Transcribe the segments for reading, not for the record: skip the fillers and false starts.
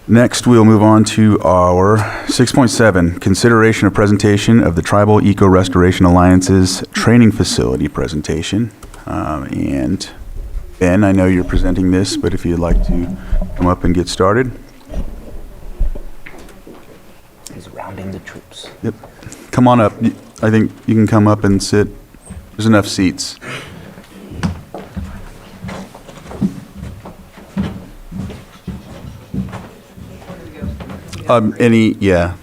Next, we'll move on to our 6.7, consideration of presentation of the Tribal Eco-Restoration Alliance's training facility presentation. And Ben, I know you're presenting this, but if you'd like to come up and get started. He's rounding the troops. Yep. Come on up. I think you can come up and sit. There's enough seats. Yeah.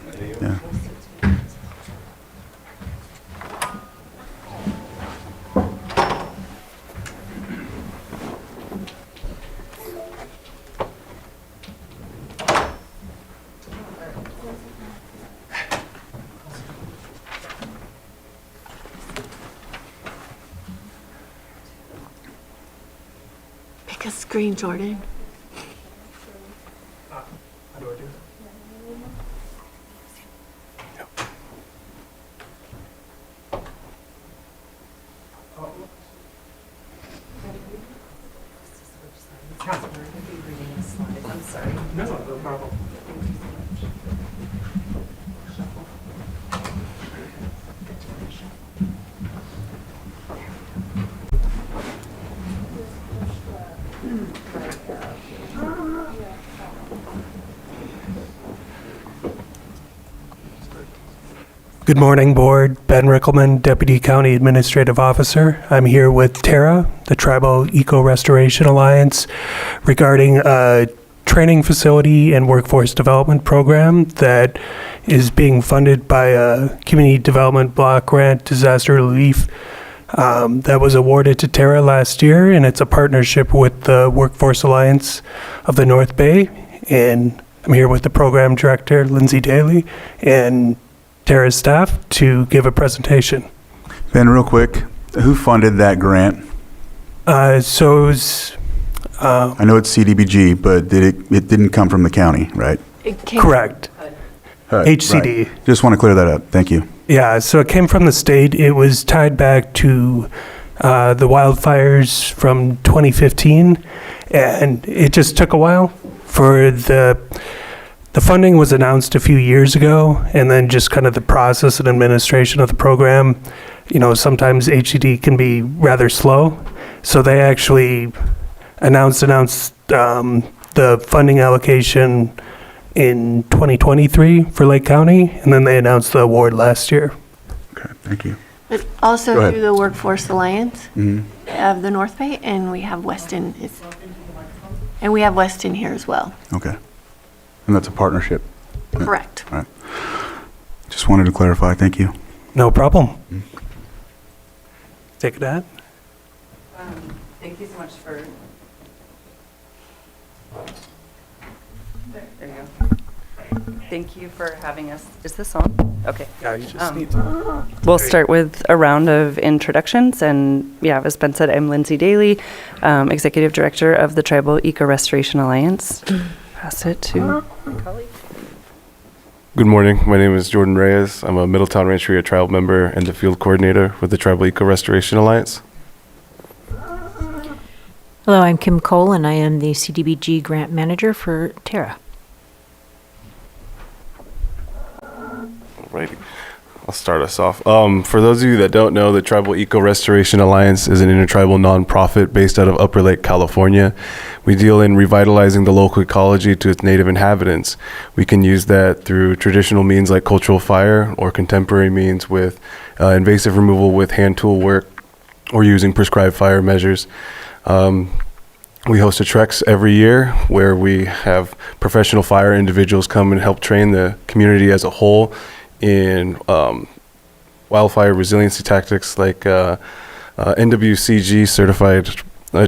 Pick a screen, Jordan. I'm sorry. No problem. Good morning, Board. Ben Rickelman, Deputy County Administrative Officer. I'm here with TERA, the Tribal Eco-Restoration Alliance, regarding a training facility and workforce development program that is being funded by a Community Development Block Grant Disaster Relief that was awarded to TERA last year, and it's a partnership with the Workforce Alliance of the North Bay. And I'm here with the Program Director, Lindsay Daly, and TERA's staff to give a presentation. Ben, real quick, who funded that grant? So it was, I know it's CDBG, but it didn't come from the county, right? It came correct. HCD. Right. Just want to clear that up. Thank you. Yeah, so it came from the state. It was tied back to the wildfires from 2015, and it just took a while for the funding was announced a few years ago, and then just kind of the process and administration of the program, you know, sometimes HCD can be rather slow. So they actually announced the funding allocation in 2023 for Lake County, and then they announced the award last year. Okay, thank you. But also Go ahead. through the Workforce Alliance Mhm. of the North Bay, and we have Weston. And we have Weston here as well. Okay. And that's a partnership. Yeah. Correct. All right. Just wanted to clarify. Thank you. No problem. Take it out. Thank you so much for. There you go. Thank you for having us. Is this on? Okay. Yeah, you just need to. We'll start with a round of introductions. And yeah, as Ben said, I'm Lindsay Daly, Executive Director of the Tribal Eco-Restoration Alliance. Pass it to my colleague. Good morning. My name is Jordan Reyes. I'm a Middletown Rancheria Tribe member and the field coordinator with the Tribal Eco-Restoration Alliance. Hello, I'm Kim Cole, and I am the CDBG grant manager for TERA. Alrighty. I'll start us off. For those of you that don't know, the Tribal Eco-Restoration Alliance is an intertribal nonprofit based out of Upper Lake, California. We deal in revitalizing the local ecology to its native inhabitants. We can use that through traditional means like cultural fire or contemporary means with invasive removal with hand tool work or using prescribed fire measures. We host a treks every year where we have professional fire individuals come and help train the community as a whole in wildfire resiliency tactics like NWCG certified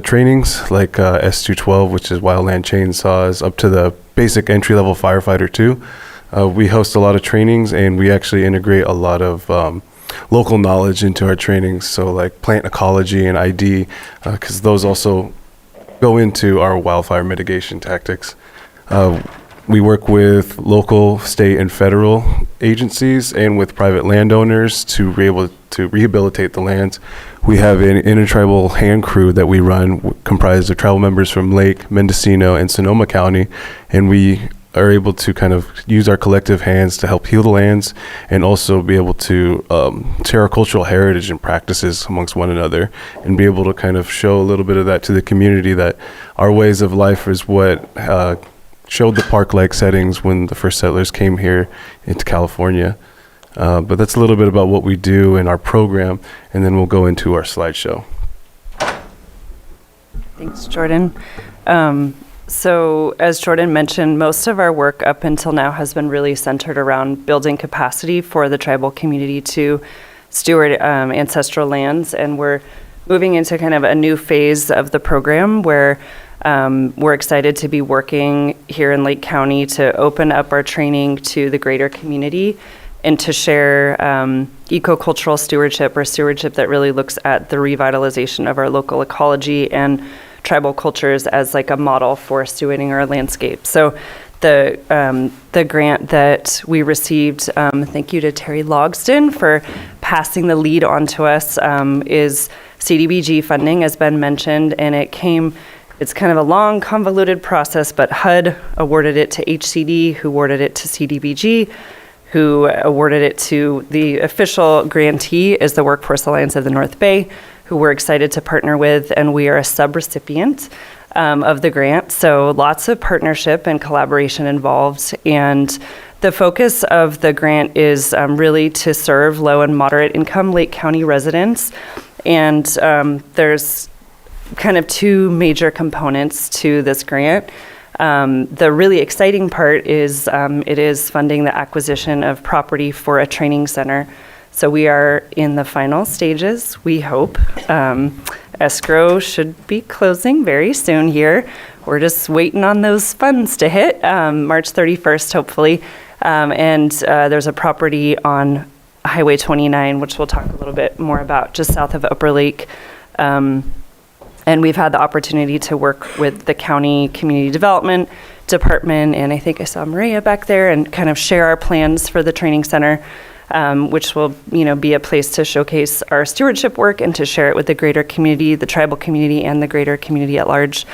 trainings like S212, which is wildland chainsaws, up to the basic entry-level firefighter 2. We host a lot of trainings, and we actually integrate a lot of local knowledge into our trainings, so like plant ecology and ID, because those also go into our wildfire mitigation tactics. We work with local, state, and federal agencies and with private landowners to be able to rehabilitate the lands. We have an intertribal hand crew that we run comprised of tribal members from Lake, Mendocino, and Sonoma County, and we are able to kind of use our collective hands to help heal the lands and also be able to share our cultural heritage and practices amongst one another and be able to kind of show a little bit of that to the community, that our ways of life is what showed the park-like settings when the first settlers came here into California. But that's a little bit about what we do in our program, and then we'll go into our slideshow. Thanks, Jordan. So as Jordan mentioned, most of our work up until now has been really centered around building capacity for the tribal community to steward ancestral lands. And we're moving into kind of a new phase of the program where we're excited to be working here in Lake County to open up our training to the greater community and to share ecocultural stewardship, or stewardship that really looks at the revitalization of our local ecology and tribal cultures as like a model for stewarding our landscape. So the grant that we received, thank you to Terry Logston for passing the lead on to us, is CDBG funding, as Ben mentioned, and it's kind of a long, convoluted process, but HUD awarded it to HCD, who awarded it to CDBG, who awarded it to the official grantee is the Workforce Alliance of the North Bay, who we're excited to partner with, and we are a subrecipient of the grant. So lots of partnership and collaboration involved. And the focus of the grant is really to serve low and moderate income Lake County residents. And there's kind of two major components to this grant. The really exciting part is it is funding the acquisition of property for a training center. So we are in the final stages, we hope. Escrow should be closing very soon here. We're just waiting on those funds to hit, March 31st, hopefully. And there's a property on Highway 29, which we'll talk a little bit more about, just south of Upper Lake. And we've had the opportunity to work with the county community development department, and I think I saw Maria back there, and kind of share our plans for the training center, which will, be a place to showcase our stewardship work and to share it with the greater community, the tribal community, and the greater community at large.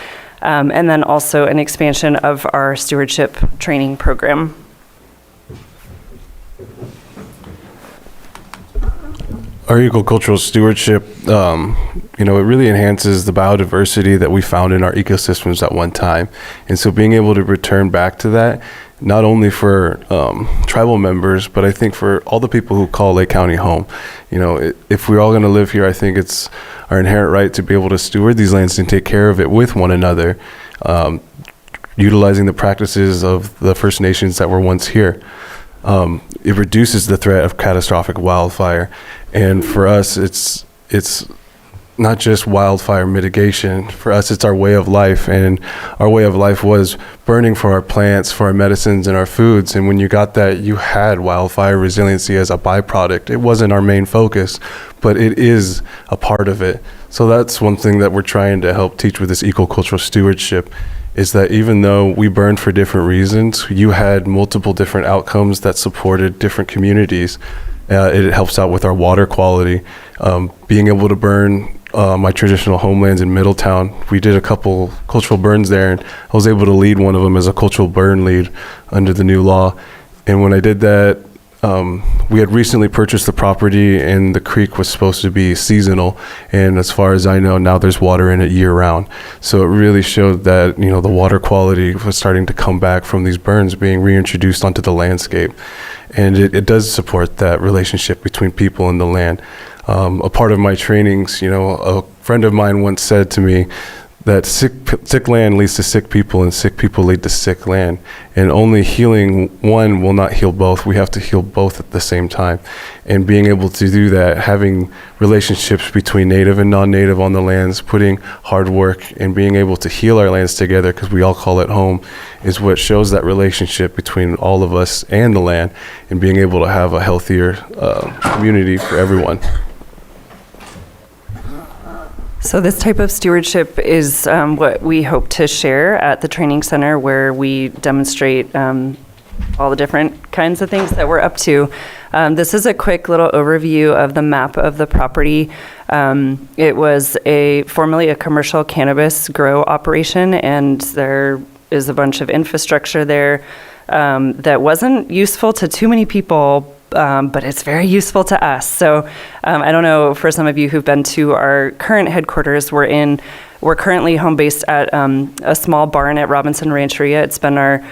And then also an expansion of our stewardship training program. Our ecocultural stewardship, it really enhances the biodiversity that we found in our ecosystems at one time. And so being able to return back to that, not only for tribal members, but I think for all the people who call Lake County home. If we're all going to live here, I think it's our inherent right to be able to steward these lands and take care of it with one another, utilizing the practices of the First Nations that were once here. It reduces the threat of catastrophic wildfire. And for us, it's not just wildfire mitigation. For us, it's our way of life. And our way of life was burning for our plants, for our medicines, and our foods. And when you got that, you had wildfire resiliency as a byproduct. It wasn't our main focus, but it is a part of it. So that's one thing that we're trying to help teach with this ecocultural stewardship, is that even though we burned for different reasons, you had multiple different outcomes that supported different communities. It helps out with our water quality. Being able to burn my traditional homelands in Middletown, we did a couple cultural burns there, and I was able to lead one of them as a cultural burn lead under the new law. And when I did that, we had recently purchased the property, and the creek was supposed to be seasonal. And as far as I know, now there's water in it year round. So it really showed that, the water quality was starting to come back from these burns being reintroduced onto the landscape. And it does support that relationship between people and the land. A part of my trainings, a friend of mine once said to me that sick land leads to sick people, and sick people lead to sick land. And only healing one will not heal both. We have to heal both at the same time. And being able to do that, having relationships between native and non-native on the lands, putting hard work and being able to heal our lands together, because we all call it home, is what shows that relationship between all of us and the land, and being able to have a healthier community for everyone. So this type of stewardship is what we hope to share at the training center, where we demonstrate all the different kinds of things that we're up to. This is a quick little overview of the map of the property. It was formerly a commercial cannabis grow operation, and there is a bunch of infrastructure there. that wasn't useful to too many people, but it's very useful to us. So I don't know, for some of you who've been to our current headquarters, we're currently home based at a small barn at Robinson Rancheria. It's been our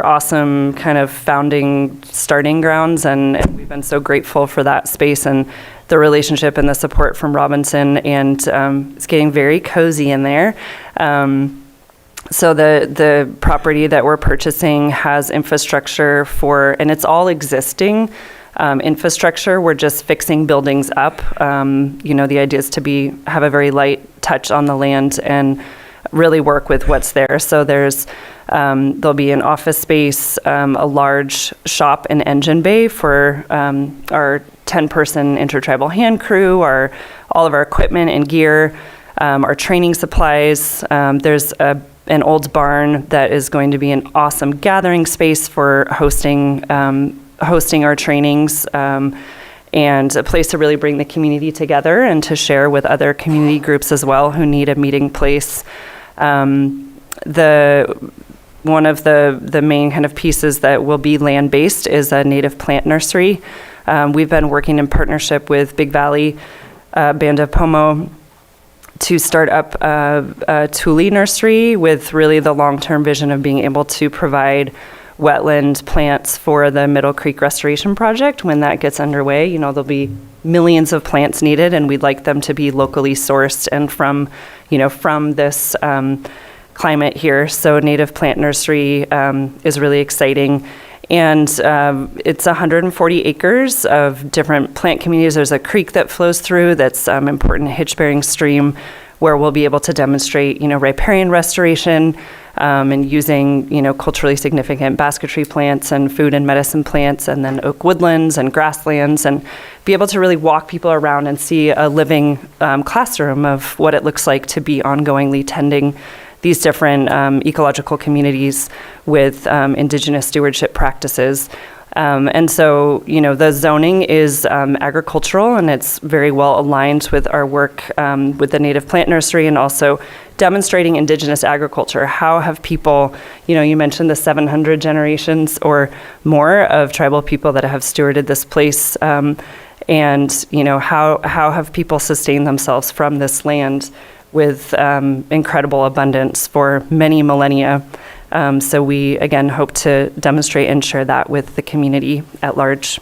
awesome kind of starting grounds, and we've been so grateful for that space and the relationship and the support from Robinson, and it's getting very cozy in there. So the property that we're purchasing has infrastructure and it's all existing infrastructure. We're just fixing buildings up. The idea is to have a very light touch on the land and really work with what's there. So there'll be an office space, a large shop and engine bay for our 10-person intertribal hand crew, all of our equipment and gear, our training supplies. There's an old barn that is going to be an awesome gathering space for hosting our trainings, and a place to really bring the community together and to share with other community groups as well who need a meeting place. One of the main kind of pieces that will be land-based is a native plant nursery. We've been working in partnership with Big Valley Band of Pomo to start up a Thule nursery with really the long-term vision of being able to provide wetland plants for the Middle Creek Restoration Project. When that gets underway, there'll be millions of plants needed, and we'd like them to be locally sourced and from this climate here. So native plant nursery is really exciting. And it's 140 acres of different plant communities. There's a creek that flows through that's important hitch-bearing stream where we'll be able to demonstrate, riparian restoration and using, culturally significant basketry plants and food and medicine plants, and then oak woodlands and grasslands, and be able to really walk people around and see a living classroom of what it looks like to be ongoingly tending these different ecological communities with indigenous stewardship practices. And so, the zoning is agricultural, and it's very well aligned with our work with the native plant nursery, and also demonstrating indigenous agriculture. How have people, you mentioned the 700 generations or more of tribal people that have stewarded this place, and, how have people sustained themselves from this land with incredible abundance for many millennia. So we, again, hope to demonstrate and share that with the community at large.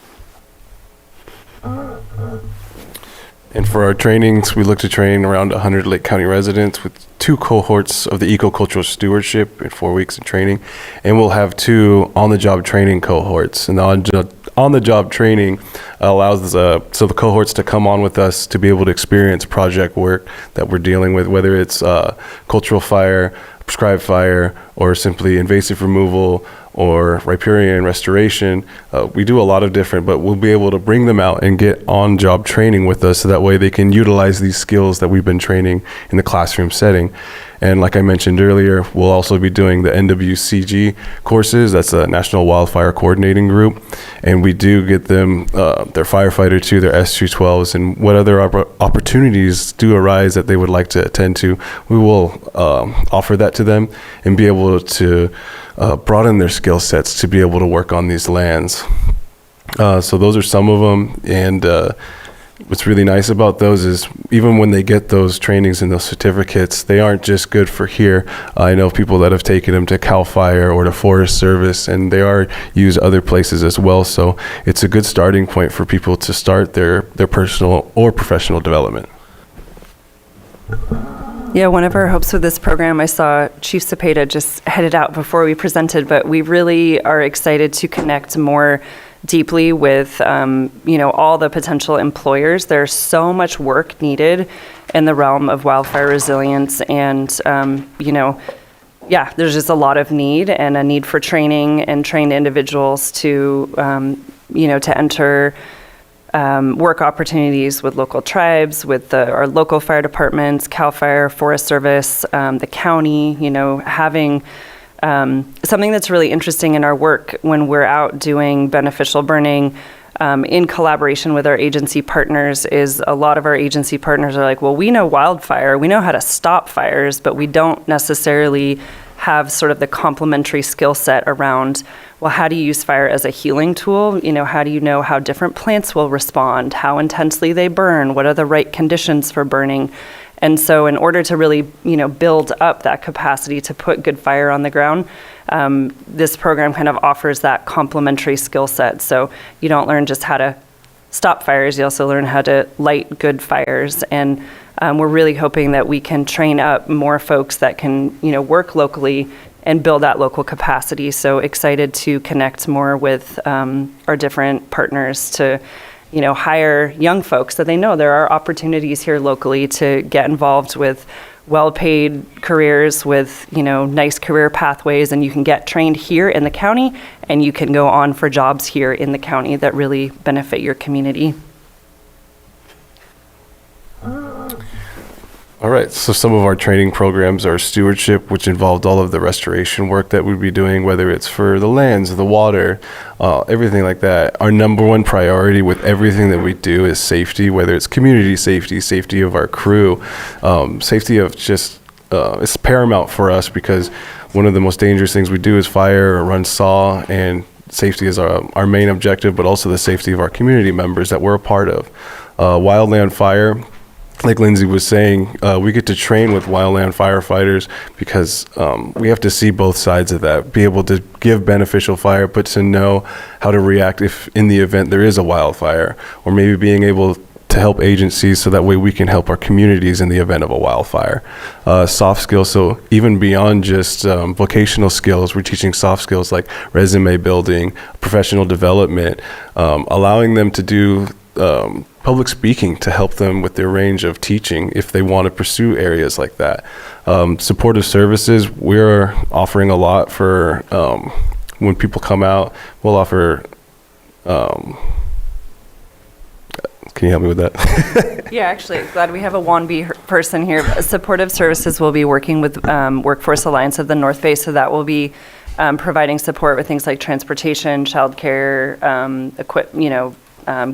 And for our trainings, we look to train around 100 Lake County residents with 2 cohorts of the ecocultural stewardship in 4 weeks of training. And we'll have 2 on-the-job training cohorts. And the on-the-job training allows the cohorts to come on with us to be able to experience project work that we're dealing with, whether it's cultural fire, prescribed fire, or simply invasive removal or riparian restoration. We do a lot of different, but we'll be able to bring them out and get on-job training with us so that way they can utilize these skills that we've been training in the classroom setting. And like I mentioned earlier, we'll also be doing the NWCG courses. That's a National Wildfire Coordinating Group. And we do get them their firefighter too, their S212s, and what other opportunities do arise that they would like to attend to. We will offer that to them and be able to broaden their skill sets to be able to work on these lands. So those are some of them. And what's really nice about those is even when they get those trainings and those certificates, they aren't just good for here. I know people that have taken them to CAL FIRE or to Forest Service, and they are used other places as well. So it's a good starting point for people to start their personal or professional development. Yeah, one of our hopes with this program, I saw Chief Cepeda just headed out before we presented, but we really are excited to connect more deeply with, all the potential employers. There's so much work needed in the realm of wildfire resilience, and, there's just a lot of need and a need for training and trained individuals to, to enter work opportunities with local tribes, with our local fire departments, CAL FIRE, Forest Service, the county, having something that's really interesting in our work when we're out doing beneficial burning in collaboration with our agency partners is a lot of our agency partners are like, well, we know wildfire, we know how to stop fires, but we don't necessarily have sort of the complementary skill set around, well, how do you use fire as a healing tool? You know, how do you know how different plants will respond, how intensely they burn, what are the right conditions for burning? And so in order to really, you know, build up that capacity to put good fire on the ground, this program kind of offers that complementary skill set. So you don't learn just how to stop fires, you also learn how to light good fires. And we're really hoping that we can train up more folks that can, you know, work locally and build that local capacity. So excited to connect more with our different partners to, you know, hire young folks so they know there are opportunities here locally to get involved with well-paid careers with, you know, nice career pathways, and you can get trained here in the county and you can go on for jobs here in the county that really benefit your community. All right, so some of our training programs are stewardship, which involved all of the restoration work that we'd be doing, whether it's for the lands, the water, everything like that. Our number one priority with everything that we do is safety, whether it's community safety, safety of our crew, safety of just, it's paramount for us because one of the most dangerous things we do is fire or run saw, and safety is our main objective, but also the safety of our community members that we're a part of. Wildland fire, like Lindsay was saying, we get to train with wildland firefighters because we have to see both sides of that, be able to give beneficial fire, but to know how to react if in the event there is a wildfire, or maybe being able to help agencies so that way we can help our communities in the event of a wildfire. Soft skills, so even beyond just vocational skills, we're teaching soft skills like resume building, professional development, allowing them to do public speaking to help them with their range of teaching if they want to pursue areas like that. Supportive services, we're offering a lot for when people come out. We'll offer, can you help me with that? Yeah, actually, glad we have a WANB person here. Supportive Services will be working with Workforce Alliance of the North Bay, so that will be providing support with things like transportation, childcare,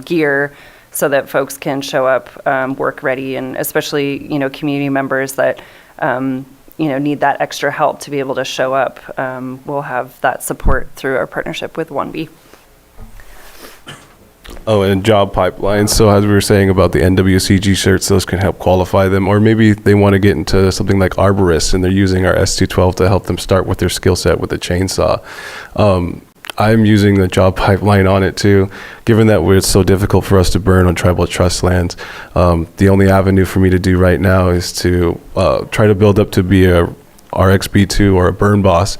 gear, so that folks can show up work ready, and especially, you know, community members that, need that extra help to be able to show up. We'll have that support through our partnership with WANB. Oh, and job pipelines. So as we were saying about the NWCG shirts, those can help qualify them. Or maybe they want to get into something like arborists and they're using our S212 to help them start with their skill set with the chainsaw. I'm using the job pipeline on it too, given that it's so difficult for us to burn on tribal trust lands. The only avenue for me to do right now is to try to build up to be a RXB2 or a burn boss,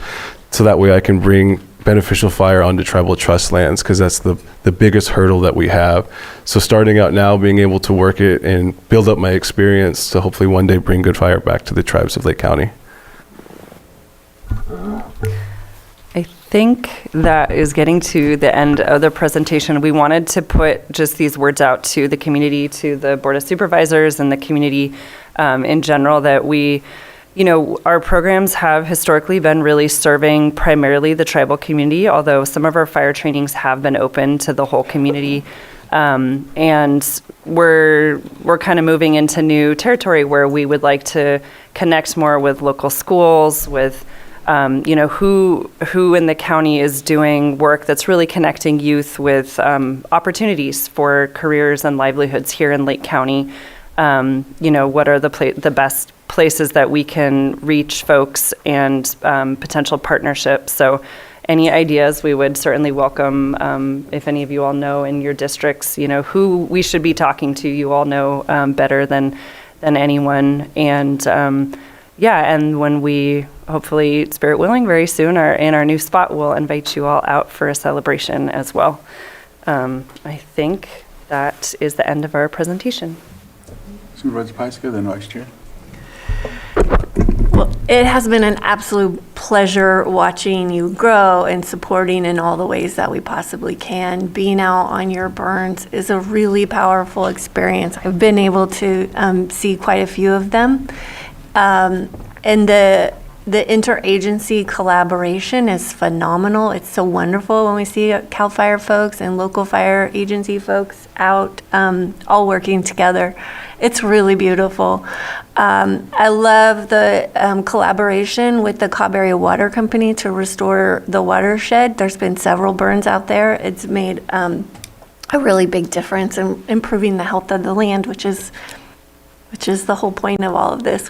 so that way I can bring beneficial fire onto tribal trust lands, because that's the biggest hurdle that we have. So starting out now, being able to work it and build up my experience to hopefully one day bring good fire back to the tribes of Lake County. I think that is getting to the end of the presentation. We wanted to put just these words out to the community, to the Board of Supervisors and the community in general, that we, our programs have historically been really serving primarily the tribal community, although some of our fire trainings have been open to the whole community. And we're kind of moving into new territory where we would like to connect more with local schools, with who in the county is doing work that's really connecting youth with opportunities for careers and livelihoods here in Lake County. What are the best places that we can reach folks and potential partnerships. So any ideas we would certainly welcome. If any of you all know in your districts, who we should be talking to, you all know better than anyone. And and when we, hopefully, spirit willing, very soon are in our new spot, we'll invite you all out for a celebration as well. I think that is the end of our presentation. Supervisor Pyska, then Vice Chair. Well, it has been an absolute pleasure watching you grow and supporting in all the ways that we possibly can. Being out on your burns is a really powerful experience. I've been able to see quite a few of them. And the the interagency collaboration is phenomenal. It's so wonderful when we see CAL FIRE folks and local fire agency folks out all working together. It's really beautiful. I love the collaboration with the Cobb Area Water Company to restore the watershed. There's been several burns out there. It's made a really big difference in improving the health of the land, which is the whole point of all of this,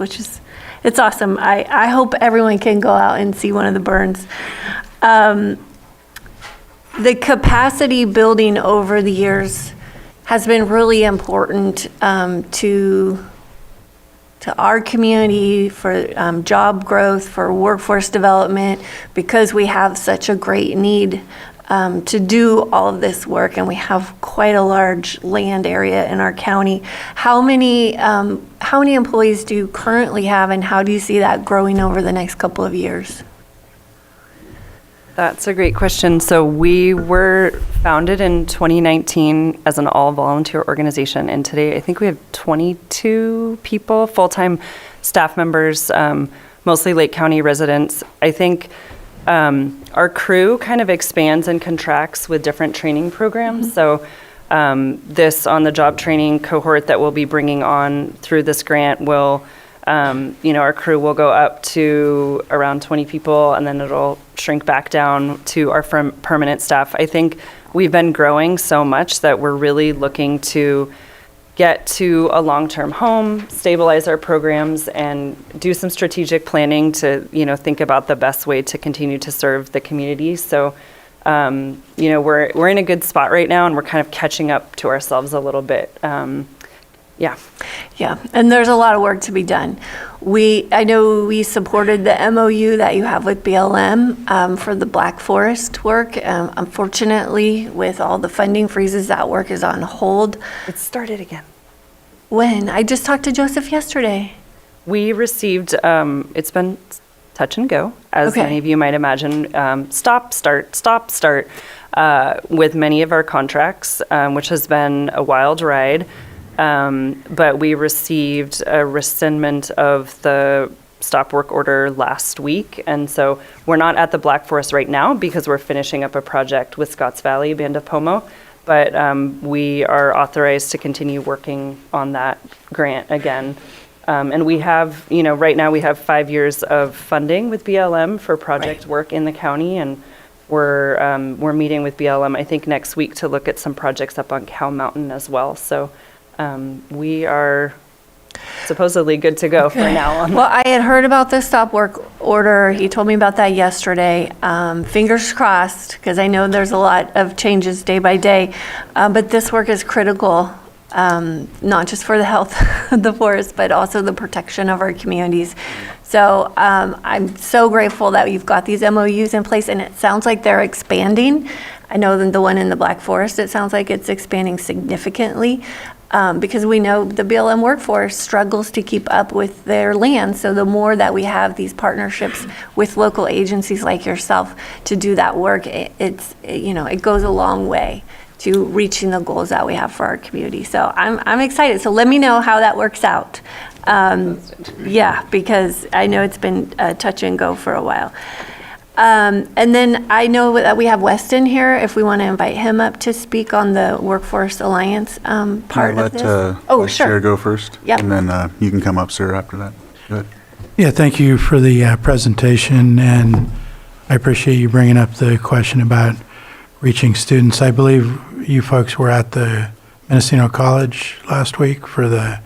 it's awesome. I hope everyone can go out and see one of the burns. The capacity building over the years has been really important to our community for job growth, for workforce development, because we have such a great need to do all of this work, and we have quite a large land area in our county. How many employees do you currently have, and how do you see that growing over the next couple of years? That's a great question. So we were founded in 2019 as an all-volunteer organization, and today I think we have 22 people, full-time staff members, mostly Lake County residents. I think our crew kind of expands and contracts with different training programs. So this on-the-job training cohort that we'll be bringing on through this grant will, our crew will go up to around 20 people, and then it'll shrink back down to our permanent staff. I think we've been growing so much that we're really looking to get to a long-term home, stabilize our programs, and do some strategic planning to, think about the best way to continue to serve the community. So, we're in a good spot right now, and we're kind of catching up to ourselves a little bit. Yeah, and there's a lot of work to be done. I know we supported the MOU that you have with BLM for the Black Forest work. Unfortunately, with all the funding freezes, that work is on hold. It started again. When? I just talked to Joseph yesterday. We received, it's been touch and go, as many of you might imagine, stop, start, with many of our contracts, which has been a wild ride. But we received a rescindment of the stop work order last week. And so we're not at the Black Forest right now because we're finishing up a project with Scotts Valley Band of Pomo. But we are authorized to continue working on that grant again. And we have, right now we have 5 years of funding with BLM for project work in the county. And we're meeting with BLM, I think, next week to look at some projects up on Cow Mountain as well. So we are supposedly good to go for now on. Well, I had heard about the stop work order. He told me about that yesterday. Fingers crossed, because I know there's a lot of changes day by day. But this work is critical, not just for the health of the forest, but also the protection of our communities. So I'm so grateful that you've got these MOUs in place, and it sounds like they're expanding. I know that the one in the Black Forest, it sounds like it's expanding significantly. Because we know the BLM workforce struggles to keep up with their land. So the more that we have these partnerships with local agencies like yourself to do that work, it goes a long way to reaching the goals that we have for our community. So I'm excited. So let me know how that works out. Because I know it's been touch and go for a while. And then I know that we have Weston here, if we want to invite him up to speak on the Workforce Alliance part of this. Let Chair go first. Yep. And then you can come up, sir, after that. Go ahead. Yeah, thank you for the presentation, and I appreciate you bringing up the question about reaching students. I believe you folks were at the Mendocino College last week for the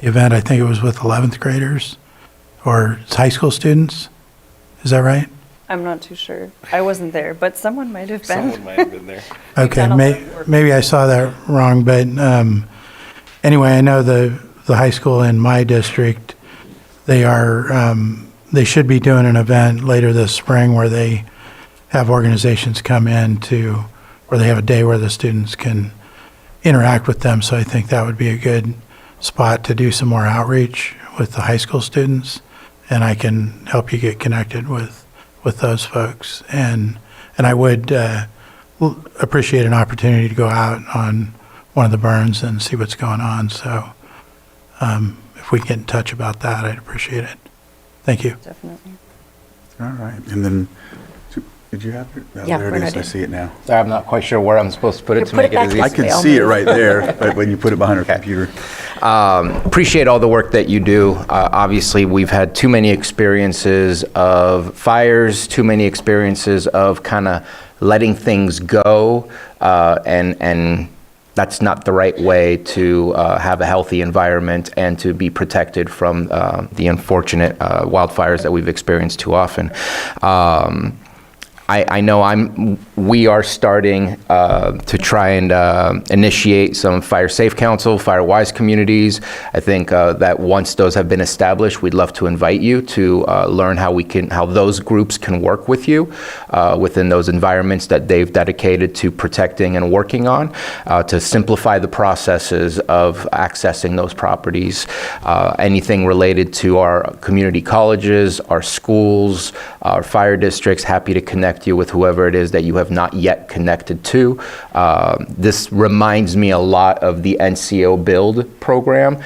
event. I think it was with 11th graders or high school students. Is that right? I'm not too sure. I wasn't there, but someone might have been. Someone might have been there. Okay, maybe I saw that wrong, but anyway, I know the high school in my district, they should be doing an event later this spring where they have organizations come in where they have a day where the students can interact with them. So I think that would be a good spot to do some more outreach with the high school students, and I can help you get connected with those folks. And I would appreciate an opportunity to go out on one of the burns and see what's going on. So if we can get in touch about that, I'd appreciate it. Thank you. Definitely. All right, and then, did you have it? Oh, Yeah, there it is, I Bernadette. see it now. Sorry, I'm not quite sure where I'm supposed to put it to Put make it it back as this easy. I can I'll see it move. right there, but when you put it behind our computer. Appreciate all the work that you do. Obviously, we've had too many experiences of fires, too many experiences of kind of letting things go, and that's not the right way to have a healthy environment and to be protected from the unfortunate wildfires that we've experienced too often. I know we are starting to try and initiate some fire safe council, fire wise communities. I think that once those have been established, we'd love to invite you to learn how those groups can work with you within those environments that they've dedicated to protecting and working on, to simplify the processes of accessing those properties. Anything related to our community colleges, our schools, our fire districts, happy to connect you with whoever it is that you have not yet connected to. This reminds me a lot of the NCO Build program.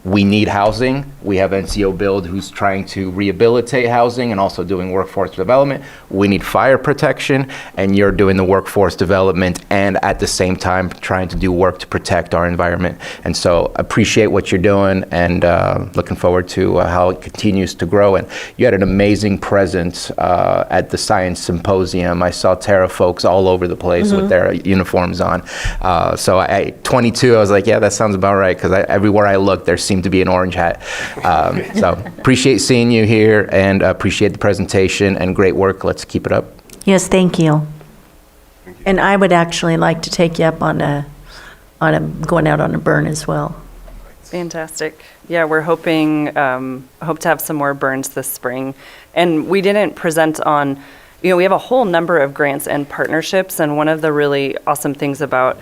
We need housing. We have NCO Build who's trying to rehabilitate housing and also doing workforce development. We need fire protection, and you're doing the workforce development and at the same time trying to do work to protect our environment. And so appreciate what you're doing, and looking forward to how it continues to grow. And you had an amazing presence at the Science Symposium. I saw TERA folks all over the place with their uniforms on. So at 22, I was like, yeah, that sounds about right, because everywhere I looked, there seemed to be an orange hat. So appreciate seeing you here, and appreciate the presentation and great work. Let's keep it up. Yes, thank you. And I would actually like to take you up on going out on a burn as well. Fantastic. Yeah, we're hoping, hope to have some more burns this spring. And we didn't present on, we have a whole number of grants and partnerships, and one of the really awesome things about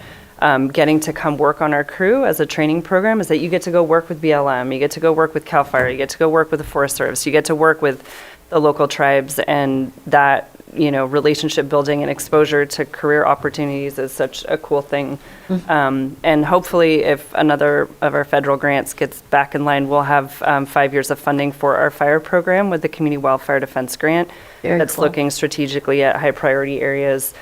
getting to come work on our crew as a training program is that you get to go work with BLM, you get to go work with CAL FIRE, you get to go work with the Forest Service, you get to work with the local tribes, and that, relationship building and exposure to career opportunities is such a cool thing. And hopefully if another of our federal grants gets back in line, we'll have 5 years of funding for our fire program with the Community Wildfire Defense Grant. Very that's cool. looking strategically at high priority areas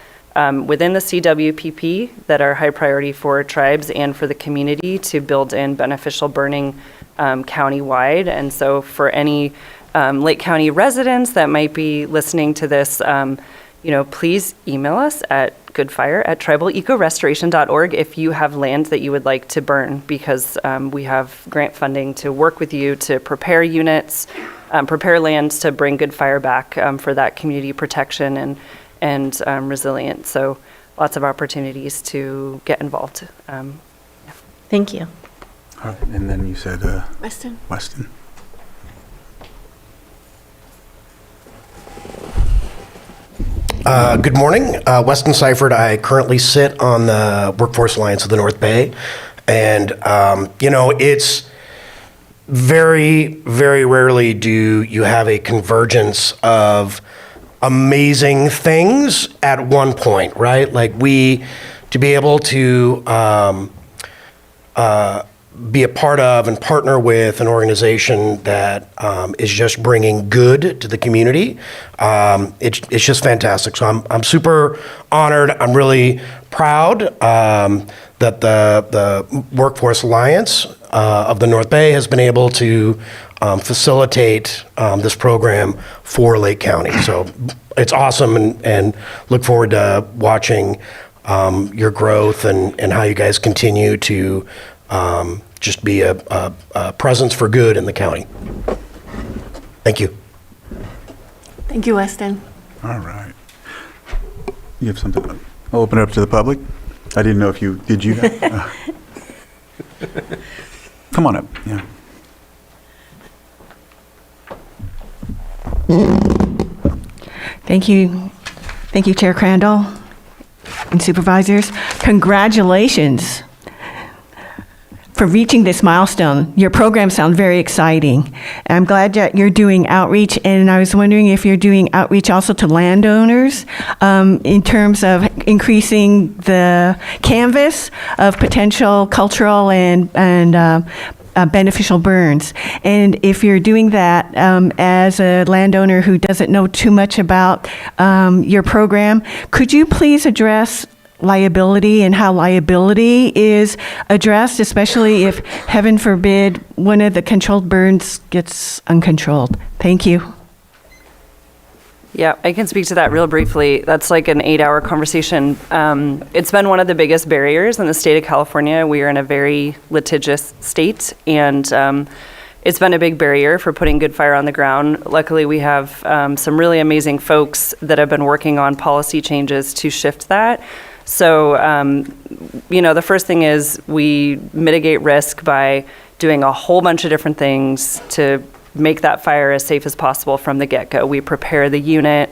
within the CWPP that are high priority for tribes and for the community to build in beneficial burning countywide. And so for any Lake County residents that might be listening to this, please email us at goodfire@tribalecorestoration.org if you have land that you would like to burn, because we have grant funding to work with you to prepare units, prepare lands to bring good fire back for that community protection and resilience. So lots of opportunities to get involved. Thank you. All right, and then you said Weston? Weston. Good morning, Weston Seifert. I currently sit on the Workforce Alliance of the North Bay, and it's very, very rarely do you have a convergence of amazing things at one point, right? Like to be able to be a part of and partner with an organization that is just bringing good to the community. It's just fantastic. So I'm super honored. I'm really proud that the Workforce Alliance of the North Bay has been able to facilitate this program for Lake County. So it's awesome, and look forward to watching your growth and how you guys continue to just be a presence for good in the county. Thank you. Thank you, Weston. All right. You have something? I'll open it up to the public. I didn't know if you, did you? Come on up, yeah. Thank you, Chair Crandall and supervisors. Congratulations for reaching this milestone. Your program sounds very exciting. I'm glad that you're doing outreach, and I was wondering if you're doing outreach also to landowners in terms of increasing the canvas of potential cultural and beneficial burns. And if you're doing that as a landowner who doesn't know too much about your program, could you please address liability and how liability is addressed, especially if, heaven forbid, one of the controlled burns gets uncontrolled? Thank you. Yeah, I can speak to that real briefly. That's like an 8-hour conversation. It's been one of the biggest barriers in the state of California. We are in a very litigious state, and it's been a big barrier for putting good fire on the ground. Luckily, we have some really amazing folks that have been working on policy changes to shift that. So, the first thing is we mitigate risk by doing a whole bunch of different things to make that fire as safe as possible from the get-go. We prepare the unit,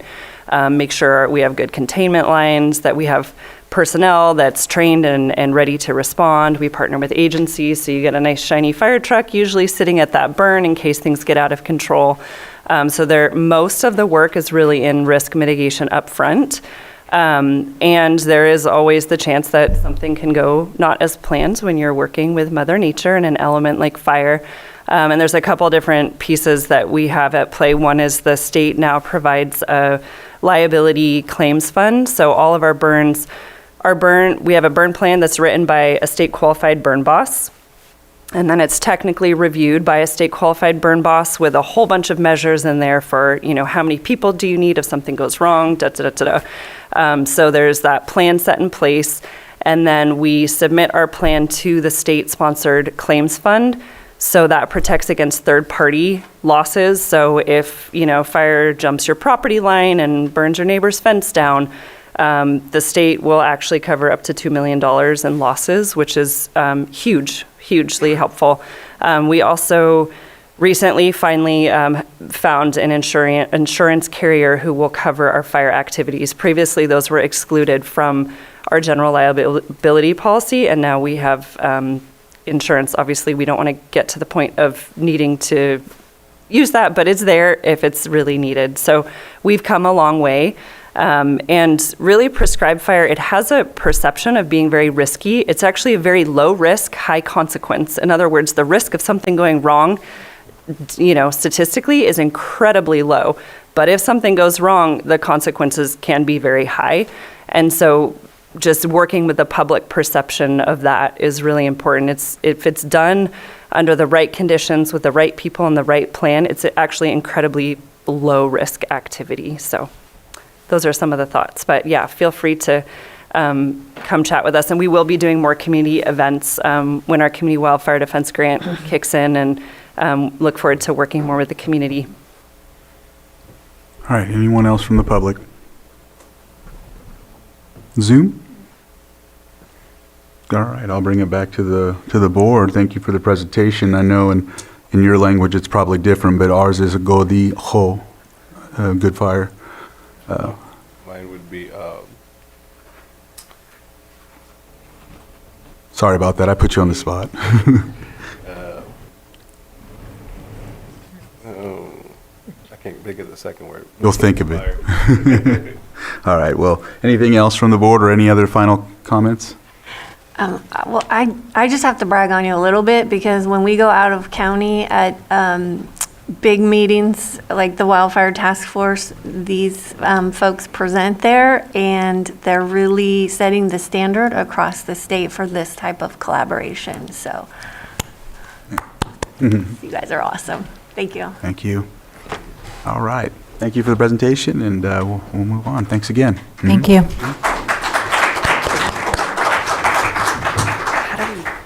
make sure we have good containment lines, that we have personnel that's trained and ready to respond. We partner with agencies, so you get a nice shiny fire truck, usually sitting at that burn in case things get out of control. So most of the work is really in risk mitigation up front. And there is always the chance that something can go not as planned when you're working with Mother Nature and an element like fire. And there's a couple different pieces that we have at play. One is the state now provides a liability claims fund. So all of our burns we have a burn plan that's written by a state qualified burn boss. And then it's technically reviewed by a state qualified burn boss with a whole bunch of measures in there for, how many people do you need if something goes wrong, So there's that plan set in place. And then we submit our plan to the state sponsored claims fund. So that protects against third party losses. So if, fire jumps your property line and burns your neighbor's fence down, the state will actually cover up to $2 million in losses, which is hugely helpful. We also recently finally found an insurance carrier who will cover our fire activities. Previously, those were excluded from our general liability policy, and now we have insurance. Obviously, we don't want to get to the point of needing to use that, but it's there if it's really needed. So we've come a long way. And really prescribed fire, it has a perception of being very risky. It's actually a very low risk, high consequence. In other words, the risk of something going wrong, statistically is incredibly low. But if something goes wrong, the consequences can be very high. And so just working with the public perception of that is really important. If it's done under the right conditions with the right people and the right plan, it's actually incredibly low risk activity. So those are some of the thoughts. But yeah, feel free to come chat with us. And we will be doing more community events when our Community Wildfire Defense Grant kicks in, and look forward to working more with the community. All right, anyone else from the public? Zoom? All right, I'll bring it back to the board. Thank you for the presentation. I know in your language it's probably different, but ours is a godi ho, good fire. Mine would be Sorry about that. I put you on the spot. I can't think of the second word. You'll think of it. All right. Well, anything else from the board or any other final comments? Well, I just have to brag on you a little bit, because when we go out of county at big meetings like the Wildfire Task Force, these folks present there, and they're really setting the standard across the state for this type of collaboration. So you guys are awesome. Thank you. Thank you. All right. Thank you for the presentation, and we'll move on. Thanks again. Thank you.